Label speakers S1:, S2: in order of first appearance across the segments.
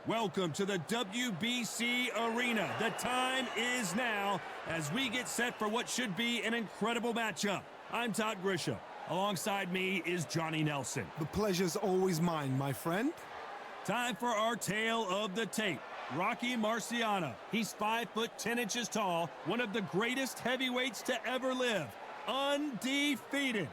S1: Welcome to the WBC Arena. The time is now as we get set for what should be an incredible matchup. I'm Todd Grisham. Alongside me is Johnny Nelson.
S2: The pleasure's always mine, my friend.
S1: Time for our tale of the tape. Rocky Marciano. He's 5'10" tall, one of the greatest heavyweights to ever live. Undefeated.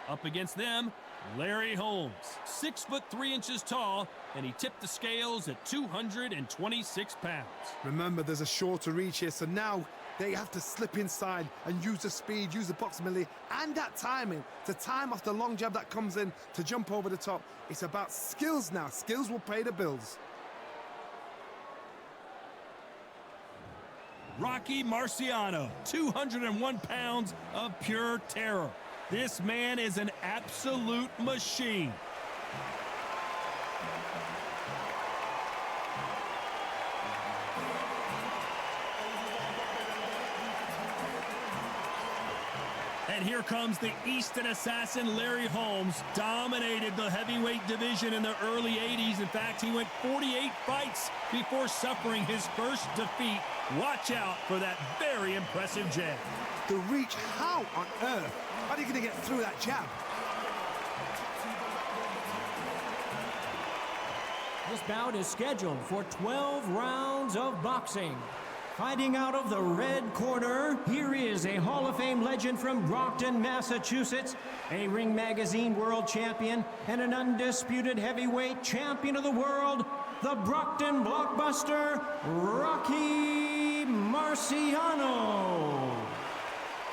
S1: Up against them, Larry Holmes, 6'3" tall, and he tipped the scales at 226 pounds.
S2: Remember, there's a shorter reach here, so now they have to slip inside and use the speed, use the proximity, and that timing to time off the long jab that comes in to jump over the top. It's about skills now. Skills will pay the bills.
S1: Rocky Marciano, 201 pounds of pure terror. This man is an absolute machine. And here comes the Easton Assassin, Larry Holmes. Dominated the heavyweight division in the early 80s. In fact, he went 48 fights before suffering his first defeat. Watch out for that very impressive jab.
S2: The reach, how on earth are you going to get through that jab?
S3: This bout is scheduled for 12 rounds of boxing. Fighting out of the red corner, here is a Hall of Fame legend from Brockton, Massachusetts, a Ring Magazine world champion, and an undisputed heavyweight champion of the world, the Brockton blockbuster, Rocky Marciano.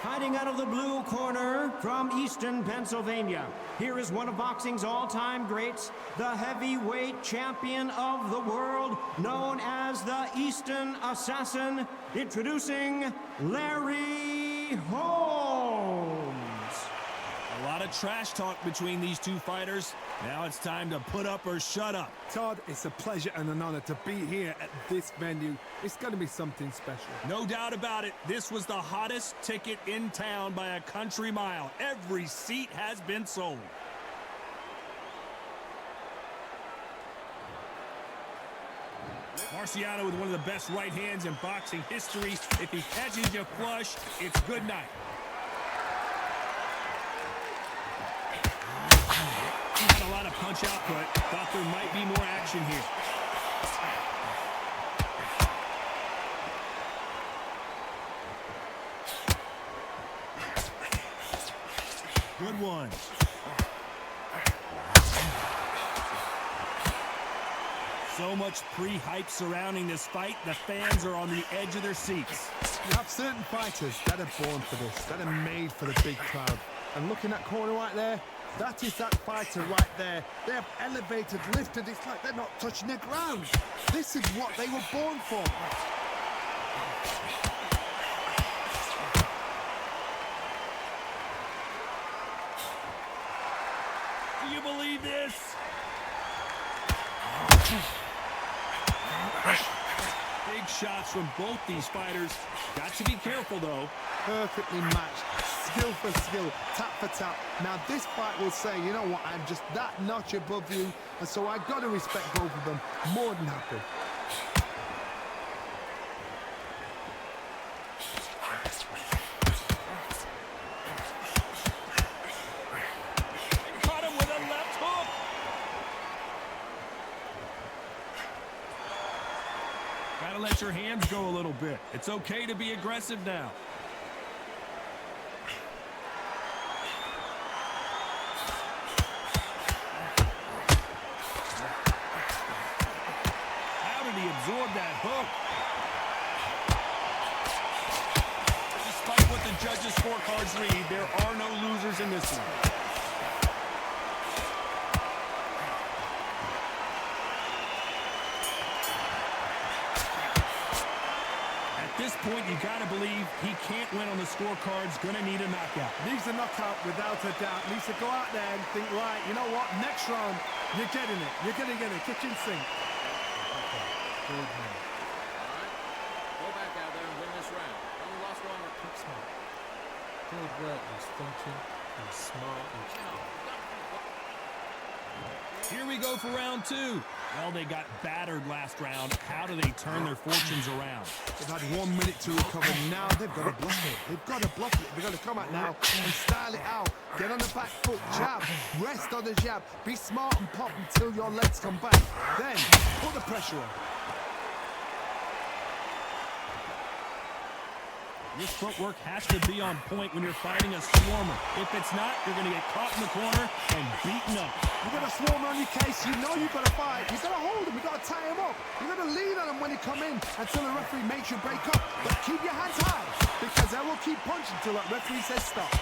S3: Fighting out of the blue corner from Easton, Pennsylvania, here is one of boxing's all-time greats, the heavyweight champion of the world, known as the Easton Assassin, introducing Larry Holmes.
S1: A lot of trash talk between these two fighters. Now it's time to put up or shut up.
S2: Todd, it's a pleasure and an honor to be here at this venue. It's going to be something special.
S1: No doubt about it. This was the hottest ticket in town by a country mile. Every seat has been sold. Marciano with one of the best right hands in boxing history. If he catches you flush, it's good night. Not a lot of punch output. Thought there might be more action here. Good one. So much pre-hype surrounding this fight. The fans are on the edge of their seats.
S2: You have certain fighters that are born for this, that are made for the big crowd. And looking at corner right there, that is that fighter right there. They have elevated, lifted. It's like they're not touching the ground. This is what they were born for.
S1: Do you believe this? Big shots from both these fighters. Got to be careful, though.
S2: Perfectly matched. Skill for skill, tap for tap. Now this fight will say, you know what, I'm just that notch above you, and so I've got to respect both of them. More than happy.
S1: Caught him with a left hook. Gotta let your hands go a little bit. It's okay to be aggressive now. Absorb that hook. Despite what the judges' scorecards read, there are no losers in this one. At this point, you gotta believe he can't win on the scorecards. Gonna need a knockout.
S2: Needs a knockout without a doubt. Needs to go out there and think, right, you know what, next round, you're getting it. You're gonna get it. Kitchen sink.
S4: All right, go back out there and win this round. Only lost one or quick smart. Good work, he's thinking, he's smart, he's
S1: Here we go for round two. Well, they got battered last round. How do they turn their fortunes around?
S2: They've had 1 minute to recover. Now they've got to block it. They've got to block it. They've got to come out now and style it out. Get on the back foot, jab. Rest on the jab. Be smart and pop until your legs come back. Then put the pressure on.
S1: This footwork has to be on point when you're fighting a swarmer. If it's not, you're going to get caught in the corner and beaten up.
S2: You've got a swarmer on your case. You know you've got to fight. You've got to hold him. You've got to tie him up. You've got to lean on him when he come in until the referee makes you break up. But keep your hands high because they will keep punching until that referee says stop.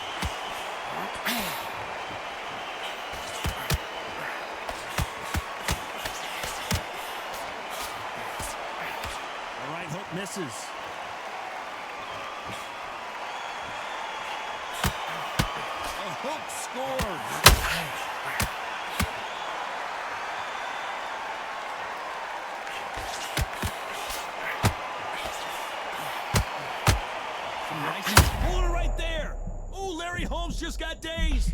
S1: The right hook misses. Hook scores. Nice pulling it right there. Oh, Larry Holmes just got dazed.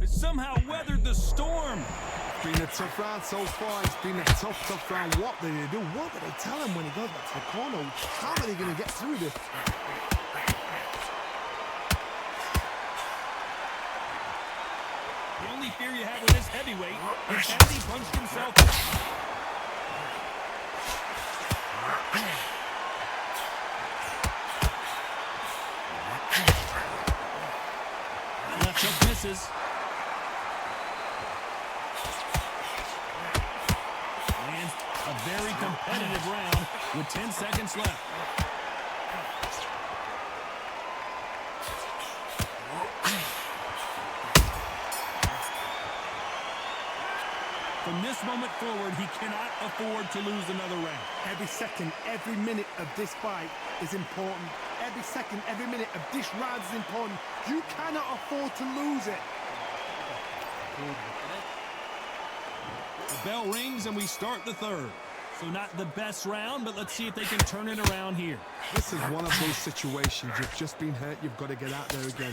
S1: It somehow weathered the storm.
S2: It's been a tough round so far. It's been a tough round. What do they do? What do they tell him when he goes back to the corner? How are they going to get through this?
S1: The only fear you have with this heavyweight is that he punched himself. Left hook misses. And a very competitive round with 10 seconds left. From this moment forward, he cannot afford to lose another round.
S2: Every second, every minute of this fight is important. Every second, every minute of this round is important. You cannot afford to lose it.
S1: The bell rings and we start the third. So not the best round, but let's see if they can turn it around here.
S2: This is one of those situations. You've just been hurt. You've got to get out there again.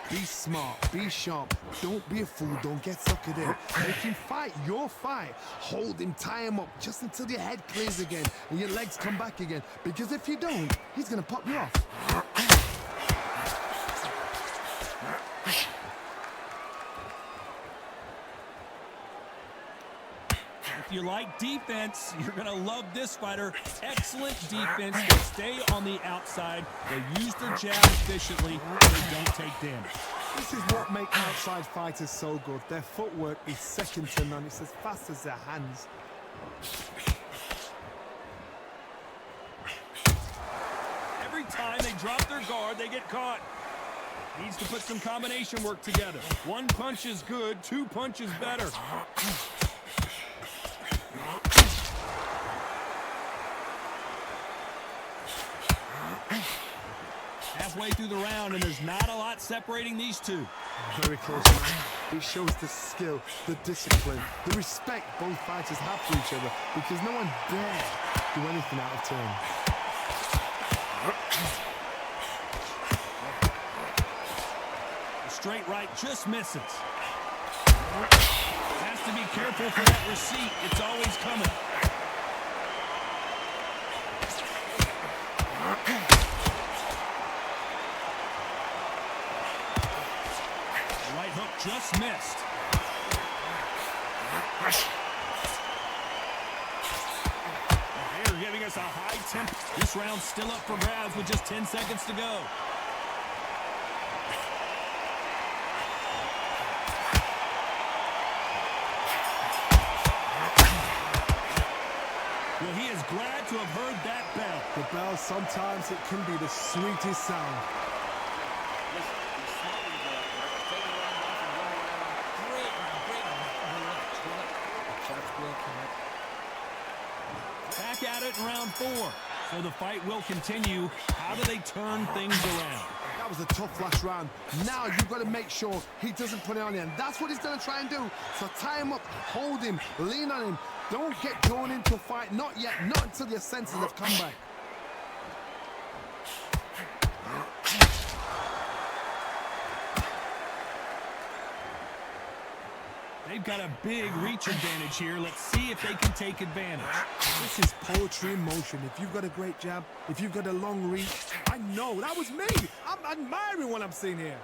S2: Be smart. Be sharp. Don't be a fool. Don't get suckered in. Make him fight your fight. Hold him. Tie him up just until your head clears again and your legs come back again. Because if you don't, he's going to pop you off.
S1: If you like defense, you're going to love this fighter. Excellent defense. They stay on the outside. They use their jab efficiently. They don't take damage.
S2: This is what makes outside fighters so good. Their footwork is second to none. It's as fast as their hands.
S1: Every time they drop their guard, they get caught. Needs to put some combination work together. One punch is good, two punches better. Halfway through the round, and there's not a lot separating these two.
S2: Very close, man. It shows the skill, the discipline, the respect both fighters have for each other because no one dare do anything out of turn.
S1: The straight right just misses. Has to be careful for that receipt. It's always coming. Just missed. They're giving us a high tempo. This round's still up for grabs with just 10 seconds to go. Well, he is glad to have heard that bell.
S2: The bell, sometimes it can be the sweetest sound.
S1: Back at it in round 4. So the fight will continue. How do they turn things around?
S2: That was a tough last round. Now you've got to make sure he doesn't put it on you. And that's what he's going to try and do. So tie him up, hold him, lean on him. Don't get drawn into a fight. Not yet. Not until your senses have come back.
S1: They've got a big reach advantage here. Let's see if they can take advantage.
S2: This is poetry in motion. If you've got a great jab, if you've got a long reach, I know, that was me. I'm admiring what I'm seeing here.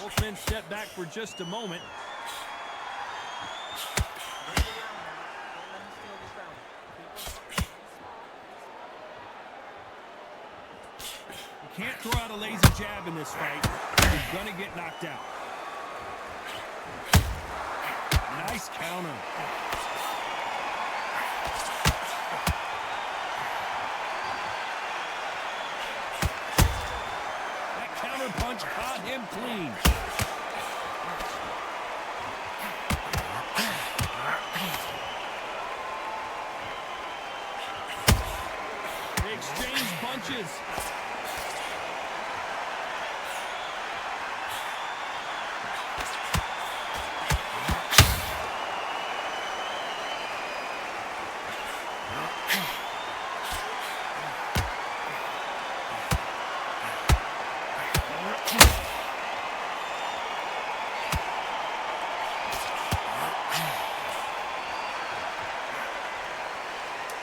S1: Both men step back for just a moment. You can't throw out a lazy jab in this fight. You're gonna get knocked out. Nice counter. That counter punch caught him clean. They exchange punches.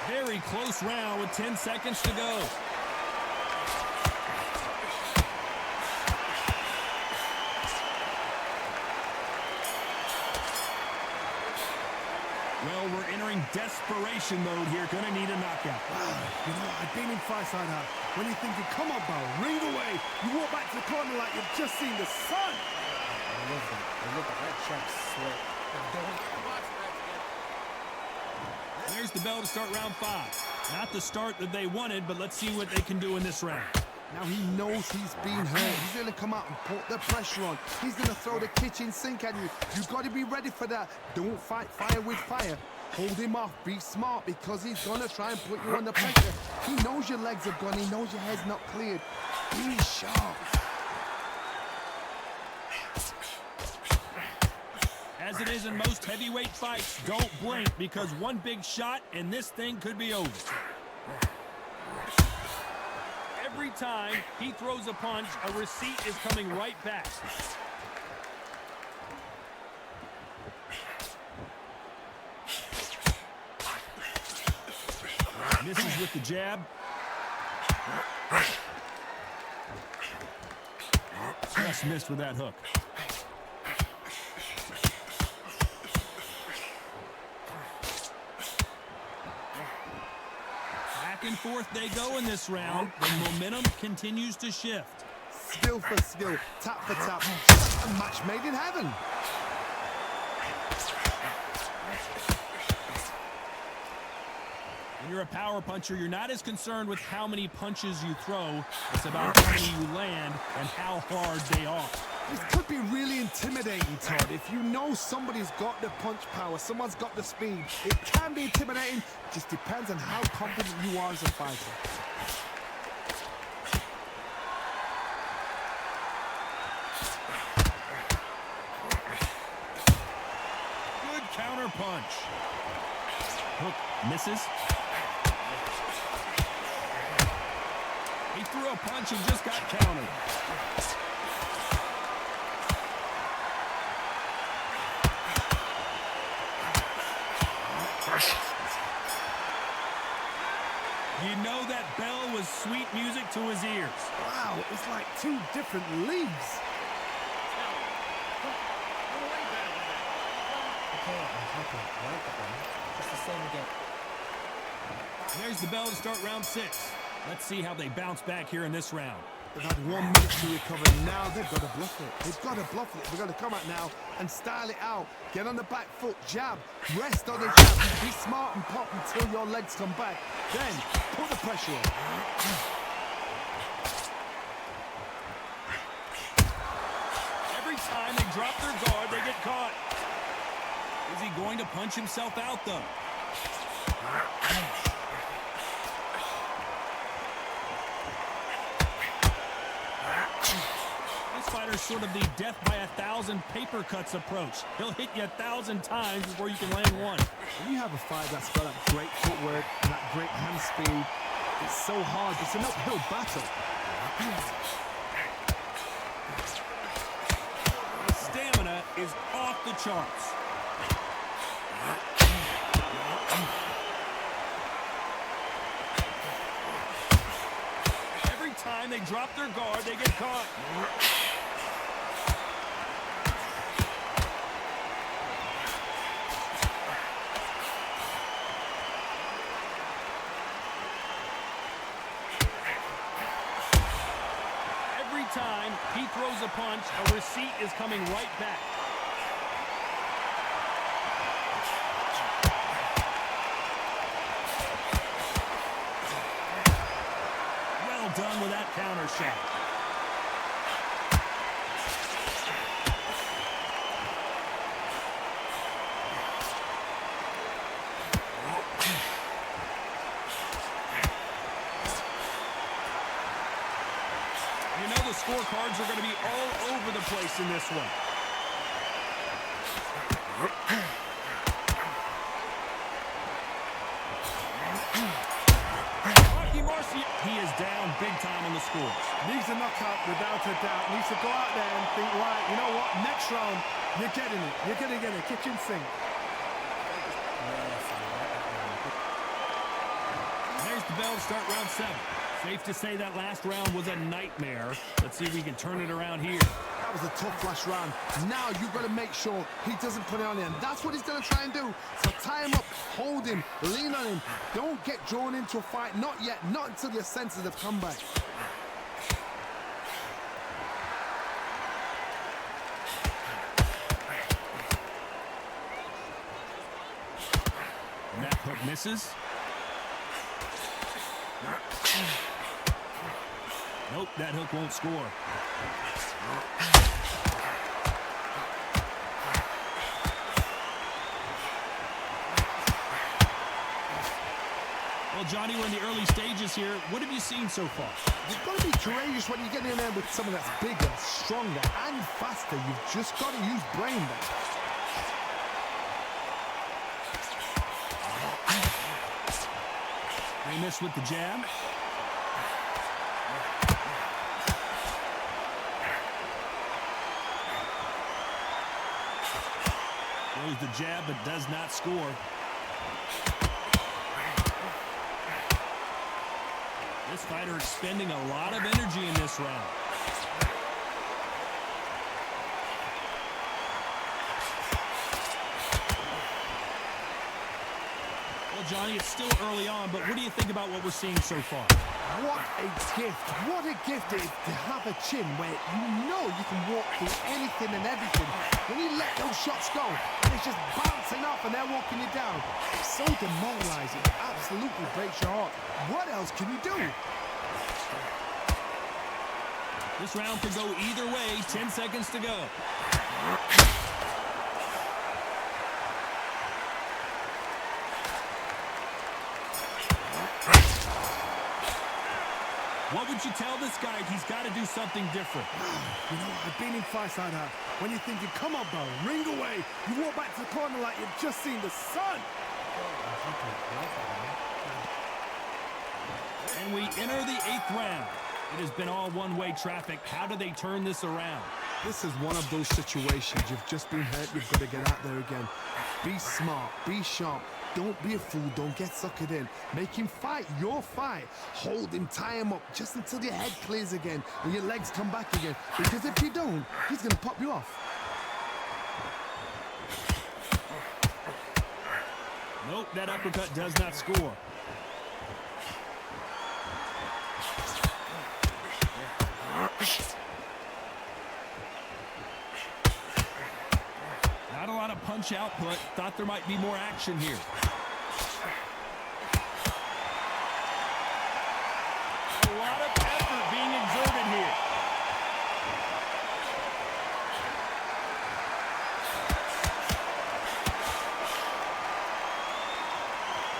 S1: Very close round with 10 seconds to go. Well, we're entering desperation mode here. Gonna need a knockout.
S2: Wow, you know, I've been in fights like that. When you're thinking, come on, Bow, ring away. You walk back to the corner like you've just seen the sun.
S5: I love that. I love that. That chap's slick.
S1: There's the bell to start round 5. Not the start that they wanted, but let's see what they can do in this round.
S2: Now he knows he's been hurt. He's going to come out and put the pressure on. He's going to throw the kitchen sink at you. You've got to be ready for that. Don't fight fire with fire. Hold him off. Be smart because he's going to try and put you under pressure. He knows your legs are gone. He knows your head's not cleared. Be sharp.
S1: As it is in most heavyweight fights, don't blink because one big shot and this thing could be over. Every time he throws a punch, a receipt is coming right back. Misses with the jab. Just missed with that hook. Back and forth they go in this round. The momentum continues to shift.
S2: Skill for skill, tap for tap. A match made in heaven.
S1: When you're a power puncher, you're not as concerned with how many punches you throw. It's about how many you land and how hard they are.
S2: This could be really intimidating, Todd. If you know somebody's got the punch power, someone's got the speed, it can be intimidating. Just depends on how confident you are as a fighter.
S1: Good counter punch. Hook misses. He threw a punch and just got countered. You know that bell was sweet music to his ears.
S2: Wow, it's like two different leagues.
S5: Okay, I'm happy. I like that one. Just the same again.
S1: There's the bell to start round 6. Let's see how they bounce back here in this round.
S2: They've had 1 minute to recover. Now they've got to bluff it. They've got to bluff it. They've got to come out now and style it out. Get on the back foot, jab, rest on the jab. Be smart and pop until your legs come back. Then put the pressure on.
S1: Every time they drop their guard, they get caught. Is he going to punch himself out, though? This fighter's sort of the death by 1,000 paper cuts approach. He'll hit you 1,000 times before you can land one.
S2: When you have a fight that's got that great footwork and that great hand speed, it's so hard. It's an uphill battle.
S1: is off the charts. Every time they drop their guard, they get caught. Every time he throws a punch, a receipt is coming right back. Well done with that counter shot. You know the scorecards are going to be all over the place in this one. Rocky Marciano, he is down big time on the scores.
S2: Needs a knockout without a doubt. Needs to go out there and think, right, you know what, next round, you're getting it. You're going to get it. Kitchen sink.
S1: There's the bell to start round 7. Safe to say that last round was a nightmare. Let's see if we can turn it around here.
S2: That was a tough last round. Now you've got to make sure he doesn't put it on him. That's what he's going to try and do. So tie him up, hold him, lean on him. Don't get drawn into a fight. Not yet. Not until your senses have come back.
S1: And that hook misses. Nope, that hook won't score. Well, Johnny, we're in the early stages here. What have you seen so far?
S2: You've got to be courageous when you get in there with someone that's bigger, stronger, and faster. You've just got to use brain there.
S1: They miss with the jab. Throws the jab, but does not score. This fighter expending a lot of energy in this round. Well, Johnny, it's still early on, but what do you think about what we're seeing so far?
S2: What a gift. What a gift it is to have a chin where you know you can walk through anything and everything. When you let those shots go, and it's just bouncing off and they're walking you down. It's so demoralizing. It absolutely breaks your heart. What else can you do?
S1: This round could go either way. 10 seconds to go. What would you tell this guy? He's got to do something different.
S2: You know, I've been in fights like that. When you're thinking, come on, bro, ring away. You walk back to the corner like you've just seen the sun.
S1: And we enter the 8th round. It has been all one-way traffic. How do they turn this around?
S2: This is one of those situations. You've just been hurt. You've got to get out there again. Be smart. Be sharp. Don't be a fool. Don't get suckered in. Make him fight your fight. Hold him, tie him up just until your head clears again and your legs come back again. Because if you don't, he's going to pop you off.
S1: Nope, that uppercut does not score. Not a lot of punch output. Thought there might be more action here. A lot of effort being exerted here.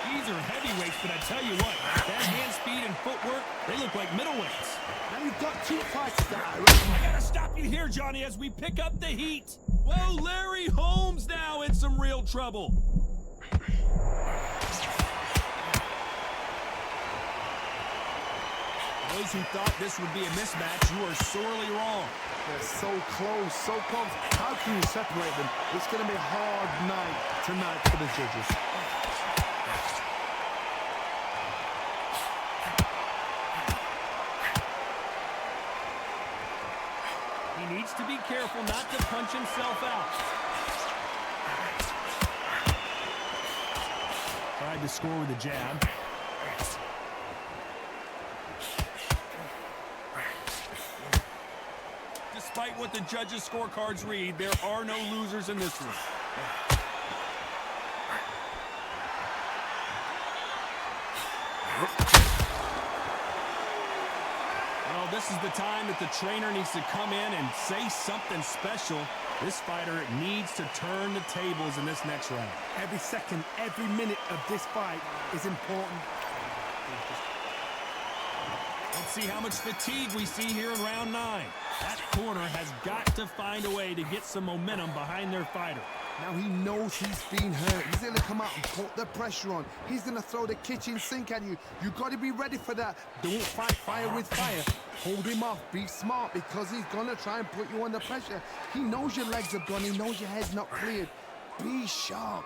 S1: These are heavyweights, but I tell you what, that hand speed and footwork, they look like middleweights.
S2: Now you've got two fights that
S1: I gotta stop you here, Johnny, as we pick up the heat. Whoa, Larry Holmes now in some real trouble. Those who thought this would be a mismatch, you are sorely wrong.
S2: They're so close, so close. How can you separate them? It's going to be a hard night tonight for the judges.
S1: He needs to be careful not to punch himself out. Tried to score with a jab. Despite what the judges' scorecards read, there are no losers in this one. Well, this is the time that the trainer needs to come in and say something special. This fighter needs to turn the tables in this next round.
S2: Every second, every minute of this fight is important.
S1: Let's see how much fatigue we see here in round 9. That corner has got to find a way to get some momentum behind their fighter.
S2: Now he knows he's been hurt. He's going to come out and put the pressure on. He's going to throw the kitchen sink at you. You've got to be ready for that. Don't fight fire with fire. Hold him off. Be smart because he's going to try and put you under pressure. He knows your legs are gone. He knows your head's not cleared. Be sharp.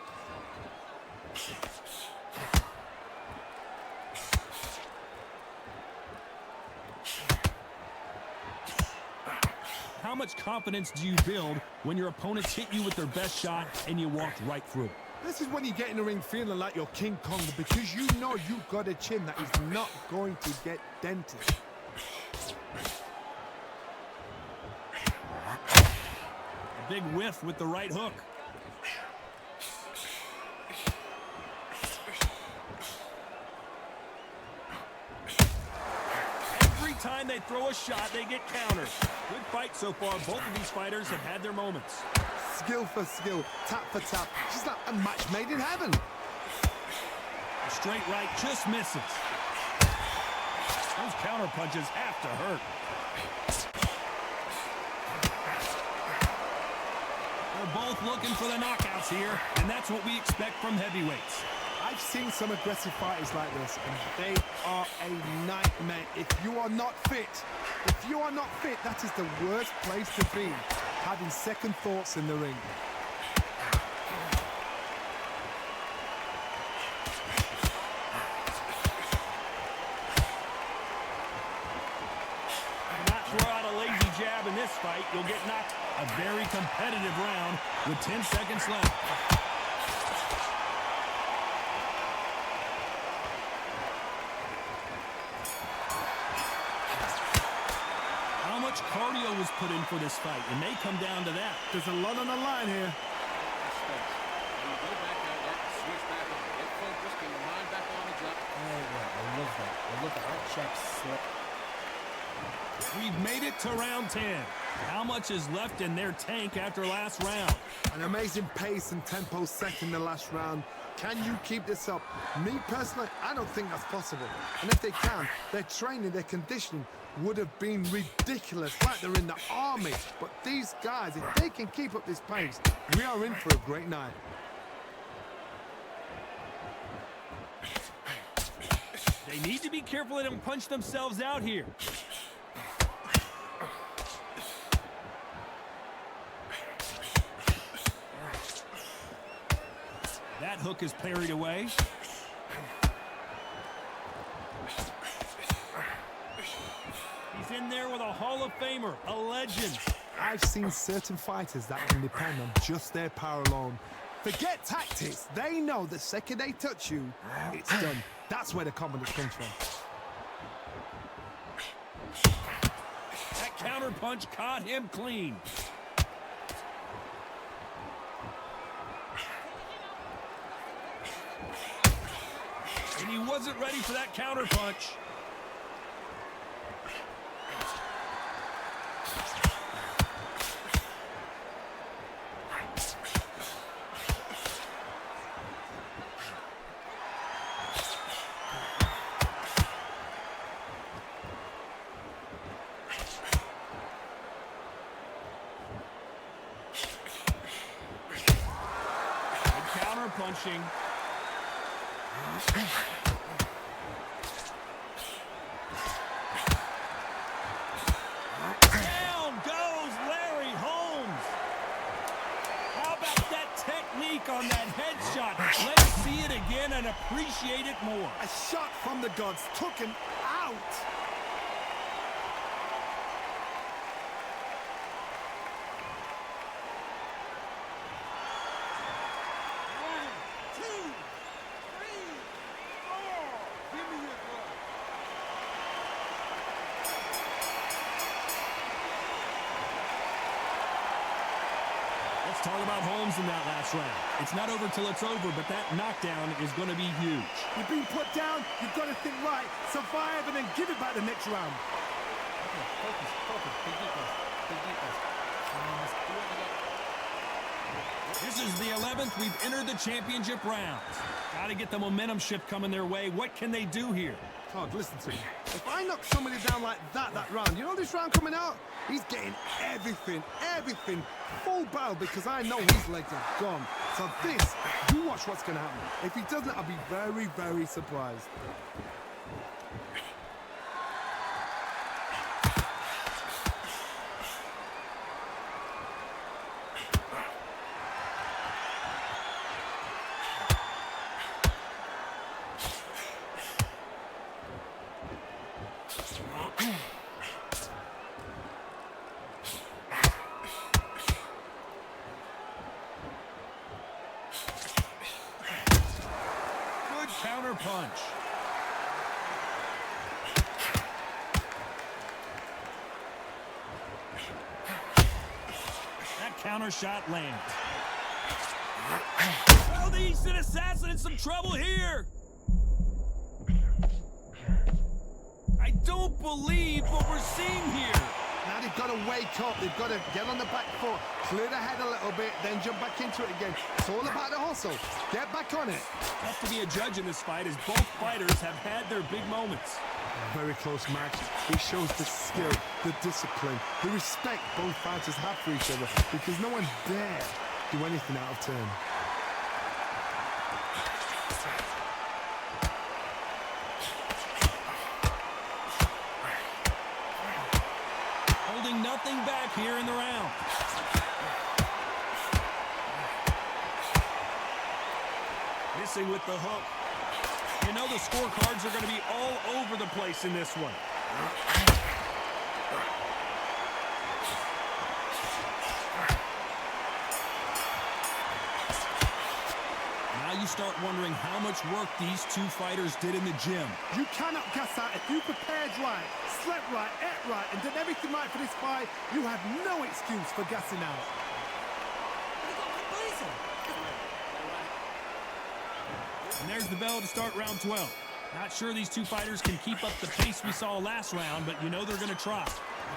S1: How much confidence do you build when your opponents hit you with their best shot and you walked right through it?
S2: This is when you get in the ring feeling like you're King Kong because you know you've got a chin that is not going to get dented.
S1: A big whiff with the right hook. Every time they throw a shot, they get countered. Good fight so far. Both of these fighters have had their moments.
S2: Skill for skill, tap for tap. She's like a match made in heaven.
S1: A straight right just misses. Those counter punches have to hurt. They're both looking for the knockouts here, and that's what we expect from heavyweights.
S2: I've seen some aggressive fighters like this, and they are a nightmare. If you are not fit, that is the worst place to be, having second thoughts in the ring.
S1: Do not throw out a lazy jab in this fight. You'll get knocked. A very competitive round with 10 seconds left. How much cardio was put in for this fight? It may come down to that.
S2: There's a lot on the line here.
S5: I love that. I love that. That check slip.
S1: We've made it to round 10. How much is left in their tank after last round?
S2: An amazing pace and tempo set in the last round. Can you keep this up? Me personally, I don't think that's possible. And if they can, their training, their conditioning would have been ridiculous, like they're in the army. But these guys, if they can keep up this pace, we are in for a great night.
S1: They need to be careful they don't punch themselves out here. That hook is parried away. He's in there with a Hall of Famer, a legend.
S2: I've seen certain fighters that can depend on just their power alone. Forget tactics. They know the second they touch you, it's done. That's where the confidence comes from.
S1: That counter punch caught him clean. And he wasn't ready for that counter punch. Good counter punching. appreciate it more.
S2: A shot from the gods took him out.
S1: Let's talk about Holmes in that last round. It's not over till it's over, but that knockdown is going to be huge.
S2: You've been put down, you've got to think right, survive, and then give it back the next round.
S5: Okay, focus. Big defense.
S1: This is the 11th. We've entered the championship rounds. Got to get the momentum shift coming their way. What can they do here?
S2: Todd, listen to me. If I knock somebody down like that round, you know this round coming out? He's getting everything, full barrel, because I know his legs are gone. So this, you watch what's going to happen. If he doesn't, I'll be very, very surprised.
S1: Counter punch. That counter shot lands. Oh, the Easton Assassin in some trouble here. I don't believe what we're seeing here.
S2: Now they've got to wake up. They've got to get on the back foot, clear the head a little bit, then jump back into it again. It's all about the hustle. Get back on it.
S1: Tough to be a judge in this fight, as both fighters have had their big moments.
S2: Very close match. It shows the skill, the discipline, the respect both fighters have for each other, because no one dare do anything out of turn.
S1: Holding nothing back here in the round. Missing with the hook. You know the scorecards are going to be all over the place in this one. Now you start wondering how much work these two fighters did in the gym.
S2: You cannot gas out. If you prepared right, slept right, ate right, and did everything right for this fight, you have no excuse for gassing out.
S1: And there's the bell to start round 12. Not sure these two fighters can keep up the pace we saw last round, but you know they're going to try.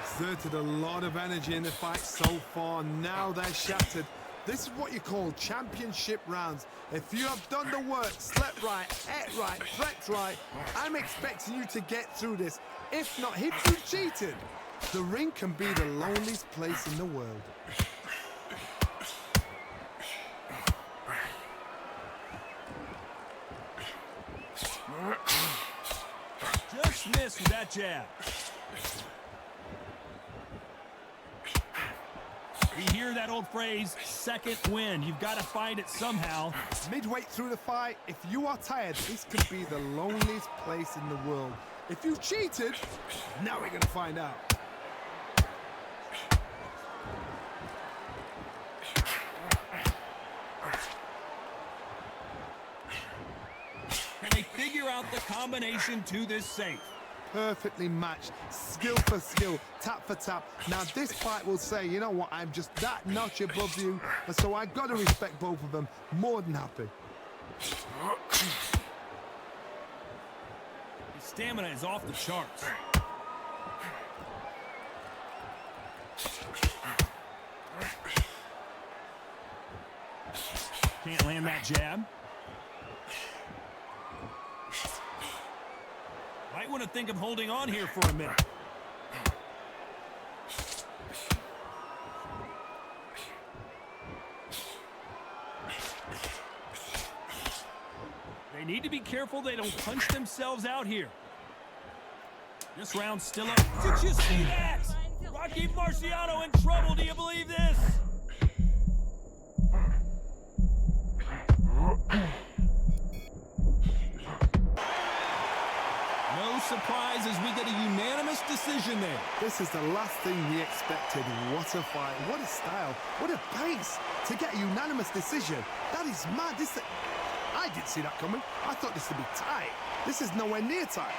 S2: Exerted a lot of energy in the fight so far. Now they're shattered. This is what you call championship rounds. If you have done the work, slept right, ate right, prepped right, I'm expecting you to get through this. If not, if you cheated, the ring can be the loneliest place in the world.
S1: Just missed with that jab. We hear that old phrase, second wind. You've got to find it somehow.
S2: Midway through the fight, if you are tired, this could be the loneliest place in the world. If you cheated, now we're going to find out.
S1: Can they figure out the combination to this safe?
S2: Perfectly matched, skill for skill, tap for tap. Now this fight will say, you know what, I'm just that notch above you, and so I've got to respect both of them. More than happy.
S1: His stamina is off the charts. Can't land that jab. Might want to think of holding on here for a minute. They need to be careful they don't punch themselves out here. This round's still up. Did you see that? Rocky Marciano in trouble. Do you believe this? decision there.
S2: This is the last thing we expected. What a fight, what a style, what a pace to get a unanimous decision. That is mad. I didn't see that coming. I thought this would be tight. This is nowhere near tight.